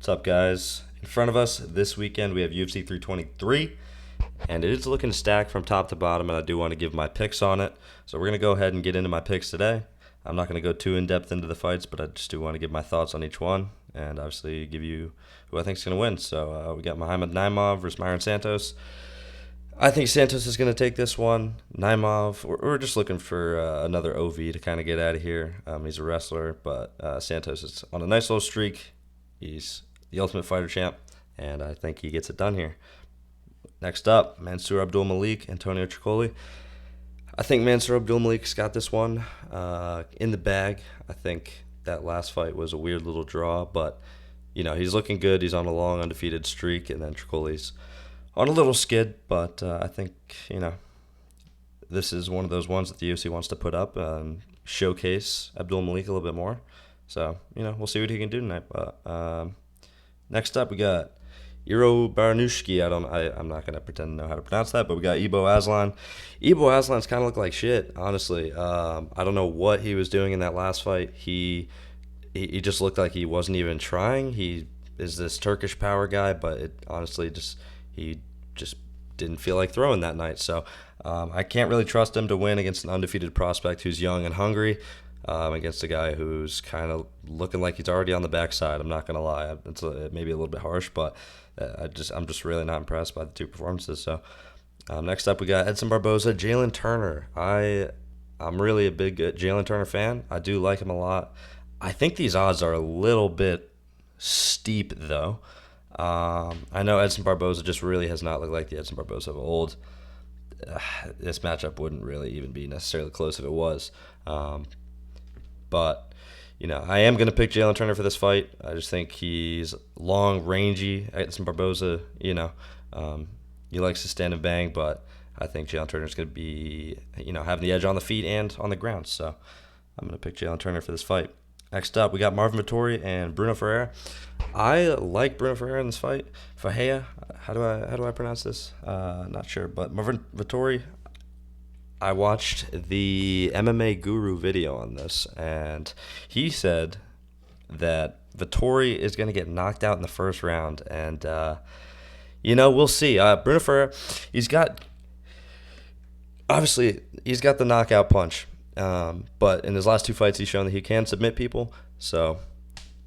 What's up, guys? In front of us this weekend, we have UFC 323, and it is looking stacked from top to bottom, and I do want to give my picks on it. So we're going to go ahead and get into my picks today. I'm not going to go too in-depth into the fights, but I just do want to give my thoughts on each one, and obviously give you who I think is going to win. So we got Muhammad Naimov versus Myron Santos. I think Santos is going to take this one. Naimov, we're just looking for another OV to kind of get out of here. He's a wrestler, but Santos is on a nice little streak. He's the Ultimate Fighter champ, and I think he gets it done here. Next up, Mansour Abdulmalik, Antonio Tricoli. I think Mansour Abdulmalik's got this one in the bag. I think that last fight was a weird little draw, but he's looking good. He's on a long undefeated streak, and then Tricoli's on a little skid, but I think this is one of those ones that the UFC wants to put up and showcase Abdulmalik a little bit more. So we'll see what he can do tonight. But next up, we got Iro Baranushki. I'm not gonna pretend to know how to pronounce that, but we got Ibo Aslan. Ibo Aslan's kind of looked like shit, honestly. I don't know what he was doing in that last fight. He just looked like he wasn't even trying. He is this Turkish power guy, but he just didn't feel like throwing that night. So I can't really trust him to win against an undefeated prospect who's young and hungry. Against a guy who's kind of looking like he's already on the backside. I'm not gonna lie, it's maybe a little bit harsh, but I'm just really not impressed by the two performances. So next up, we got Edson Barboza, Jalen Turner. I'm really a big Jalen Turner fan. I do like him a lot. I think these odds are a little bit steep, though. I know Edson Barboza just really has not looked like the Edson Barboza of old. This matchup wouldn't really even be necessarily close if it was. But, I am going to pick Jalen Turner for this fight. I just think he's long, rangy. Edson Barboza, he likes to stand and bang, but I think Jalen Turner's going to be, having the edge on the feet and on the ground. So I'm going to pick Jalen Turner for this fight. Next up, we got Marvin Vettori and Bruno Ferreira. I like Bruno Ferreira in this fight. Ferreira, how do I pronounce this? Not sure, but Marvin Vettori. I watched the MMA Guru video on this, and he said that Vettori is going to get knocked out in the first round, and we'll see. Bruno Ferreira, he's got the knockout punch, but in his last two fights, he's shown that he can submit people. So,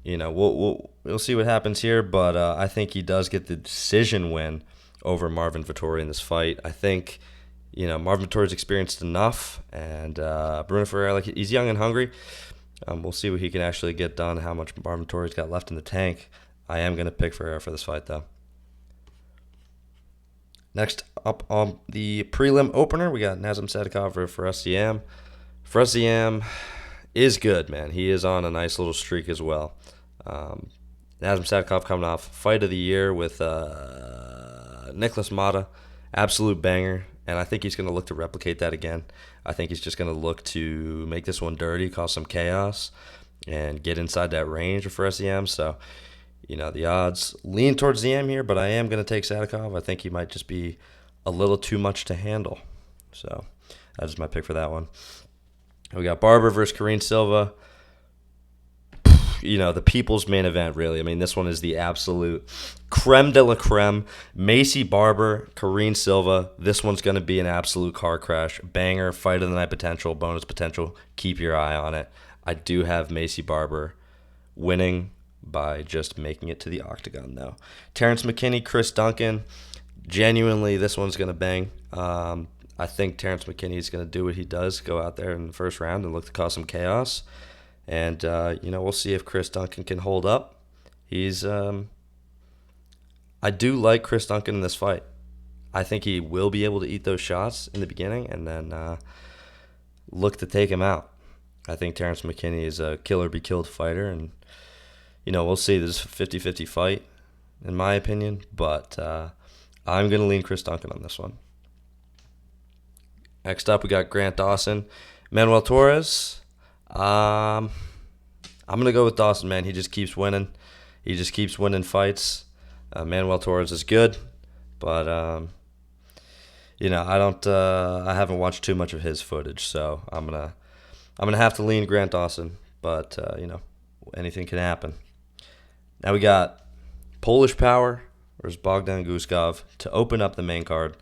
we'll see what happens here, but I think he does get the decision win over Marvin Vettori in this fight. I think Marvin Vettori's experienced enough, and Bruno Ferreira, he's young and hungry. We'll see what he can actually get done, how much Marvin Vettori's got left in the tank. I am going to pick Ferreira for this fight, though. Next up on the prelim opener, we got Nazem Sadikov for SCM. For SCM is good, man. He is on a nice little streak as well. Nazem Sadikov coming off fight of the year with Nicholas Mata. Absolute banger. And I think he's going to look to replicate that again. I think he's just going to look to make this one dirty, cause some chaos, and get inside that range for SEM. So, the odds lean towards the M here, but I am going to take Sadikov. I think he might just be a little too much to handle. So, that is my pick for that one. We got Barber versus Karine Silva. The people's main event, really. I mean, this one is the absolute creme de la creme. Maycee, Barber, Karine Silva. This one's going to be an absolute car crash. Banger, fight of the night potential, bonus potential. Keep your eye on it. I do have Maycee Barber winning by just making it to the octagon, though. Terrence McKinney, Chris Duncan. Genuinely, this one's going to bang. I think Terrence McKinney is going to do what he does, go out there in the first round and look to cause some chaos. And, we'll see if Chris Duncan can hold up. I do like Chris Duncan in this fight. I think he will be able to eat those shots in the beginning and then look to take him out. I think Terrence McKinney is a kill-or-be-killed fighter. And, we'll see. This is a 50-50 fight, in my opinion. But I'm going to lean Chris Duncan on this one. Next up, we got Grant Dawson. Manuel Torres. I'm going to go with Dawson, man. He just keeps winning. He just keeps winning fights. Manuel Torres is good, but I haven't watched too much of his footage, so I'm gonna have to lean Grant Dawson, but anything can happen. Now we got Polish Power versus Bogdan Guskov to open up the main card.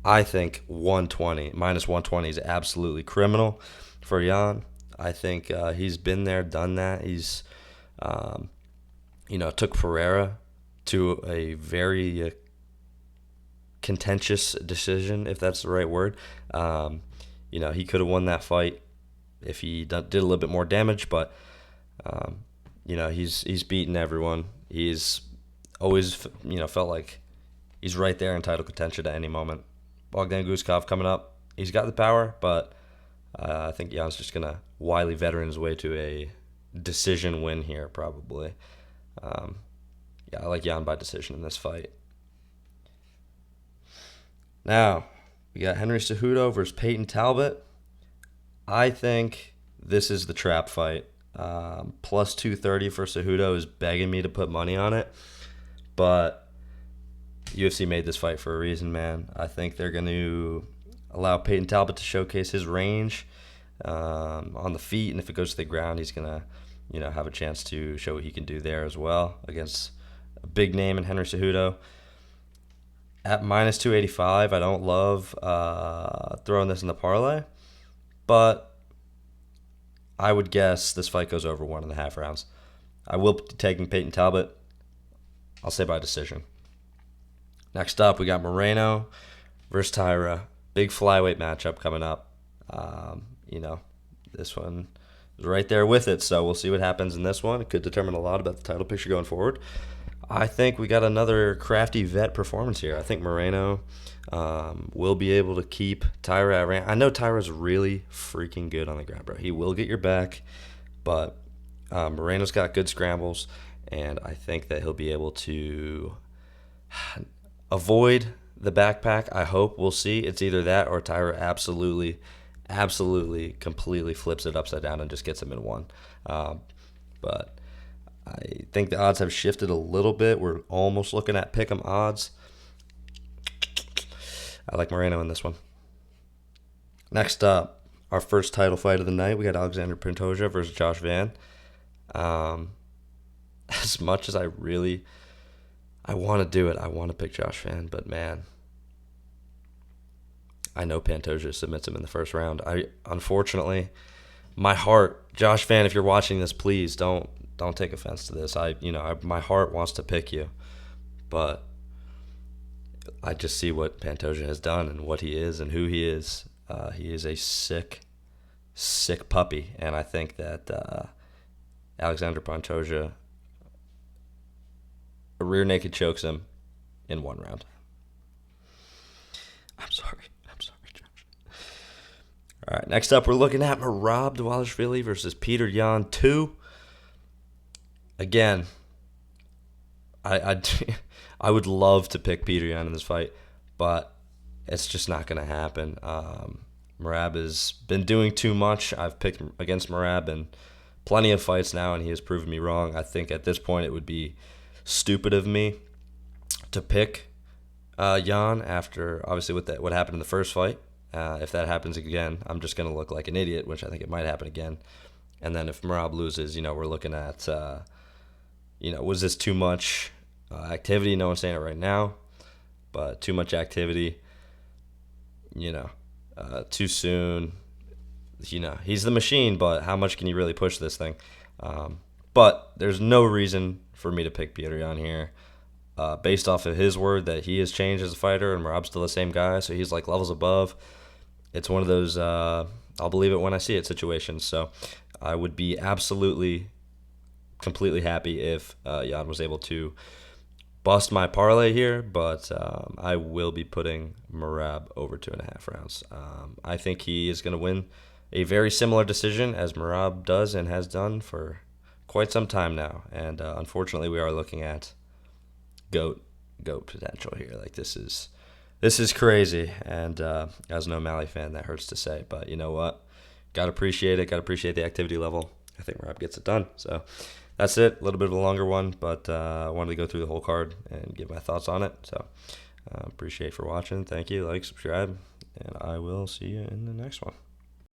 I think 120, minus 120 is absolutely criminal for Jan. I think he's been there, done that. He's, took Pereira to a very contentious decision, if that's the right word. He could have won that fight if he did a little bit more damage, but he's beaten everyone. He's always felt like he's right there in title contention at any moment. Bogdan Guskov coming up, he's got the power, but I think Jan's just gonna wily veteran his way to a decision win here, probably. I like Jan by decision in this fight. Now, we got Henry Cejudo versus Peyton Talbot. I think this is the trap fight. Plus 230 for Cejudo is begging me to put money on it. But UFC made this fight for a reason, man. I think they're going to allow Peyton Talbot to showcase his range on the feet. And if it goes to the ground, he's going to have a chance to show what he can do there as well against a big name in Henry Cejudo. At minus 285, I don't love throwing this in the parlay, but I would guess this fight goes over 1.5 rounds. I will be taking Peyton Talbot. I'll say by decision. Next up, we got Moreno versus Tyra. Big flyweight matchup coming up. This one is right there with it, so we'll see what happens in this one. It could determine a lot about the title picture going forward. I think we got another crafty vet performance here. I think Moreno will be able to keep Tyra at range. I know Tyra's really freaking good on the ground, bro. He will get your back, but Moreno's got good scrambles, and I think that he'll be able to avoid the backpack. I hope. We'll see. It's either that or Tyra absolutely, completely flips it upside down and just gets him in one. But I think the odds have shifted a little bit. We're almost looking at pick'em odds. I like Moreno in this one. Next up, our first title fight of the night. We got Alexandre Pantoja versus Josh Van. As much as I want to do it, I want to pick Josh Van, but man, I know Pantoja submits him in the first round. Unfortunately, my heart, Josh Van, if you're watching this, please don't take offense to this. My heart wants to pick you, but I just see what Pantoja has done and what he is and who he is. He is a sick puppy, and I think that Alexandre Pantoja rear naked chokes him in one round. I'm sorry, Josh. All right, next up, we're looking at Merab Dvalishvili versus Peter Yan 2. Again, I would love to pick Peter Yan in this fight, but it's just not going to happen. Merab has been doing too much. I've picked against Merab in plenty of fights now, and he has proven me wrong. I think at this point it would be stupid of me to pick Yan after, obviously, what happened in the first fight. If that happens again, I'm just going to look like an idiot, which I think it might happen again. And then if Merab loses, we're looking at, was this too much activity? No one's saying it right now, but too much activity, too soon. He's the machine, but how much can you really push this thing? But there's no reason for me to pick Peter Yan here. Based off of his word that he has changed as a fighter and Merab's still the same guy, so he's like levels above. It's one of those I'll believe it when I see it situations. So I would be absolutely, completely happy if Yan was able to bust my parlay here, but I will be putting Merab over 2.5 rounds. I think he is going to win a very similar decision as Merab does and has done for quite some time now. And unfortunately, we are looking at GOAT potential here. Like, this is crazy. And as an O'Malley fan, that hurts to say. But you know what? Got to appreciate it. Got to appreciate the activity level. I think Merab gets it done. So that's it. A little bit of a longer one, but I wanted to go through the whole card and give my thoughts on it. So appreciate for watching. Thank you. Like, subscribe, and I will see you in the next one.